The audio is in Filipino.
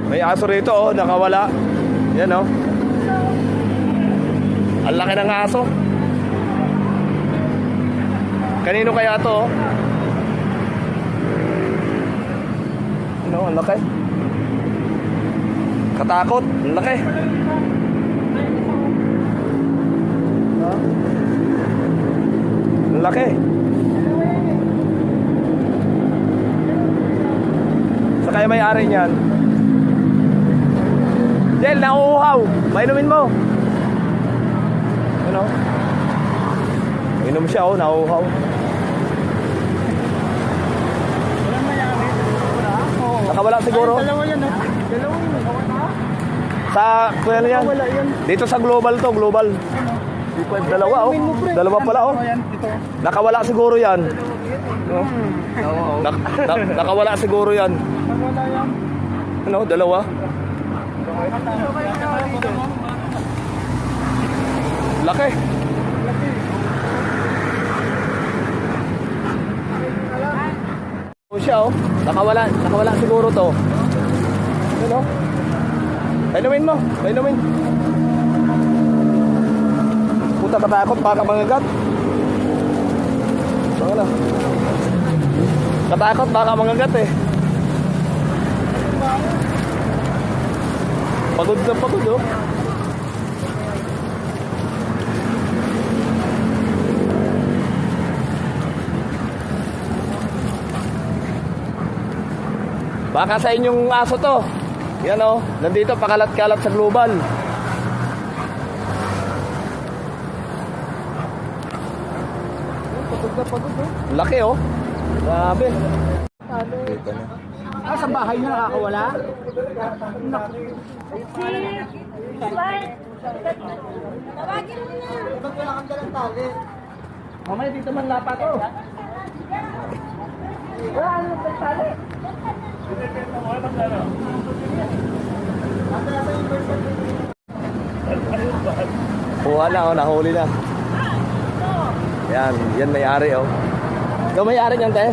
May aso rito, oh, nakawala. Yan, oh. Ang laki ng aso. Kanino kaya to, oh? Ano, ang laki. Katakot, ang laki. Ang laki. Sa kaya may-ari niyan. Jel, nauuhaw. Mainumin mo. Ano? Inom siya, oh, nauuhaw. Walang mayami. Wala? Oo. Nakawala siguro. Ay, dalawa yan, dalawa yun. Nakawala. Sa, kuya na yan. Nakawala yan. Dito sa global to, global. Dalawa, oh. Dalawa pala, oh. Ito. Nakawala siguro yan. No? Nakawala siguro yan. Nakawala yan. Ano, dalawa. Laki. O siya, oh. Nakawala siguro to. Ano? Painumin mo, painumin. Puta, katakot, baka mangagat. Wala. Katakot, baka mangagat eh. Pagod na pagod, oh. Baka sa inyong aso to. Yan, oh. Nandito, pakalat-kalat sa global. Pagod na pagod, oh. Laki, oh. Grabe. Sa bahay niya nakakawala? Tawagin mo na. Ba't wala kang dalang tali? Mamaya dito man lapat, oh. Wala ano ba tali? Kuha na, oh. Nahuli na. Yan, yan may-ari, oh. Ikaw may-ari niyan, te?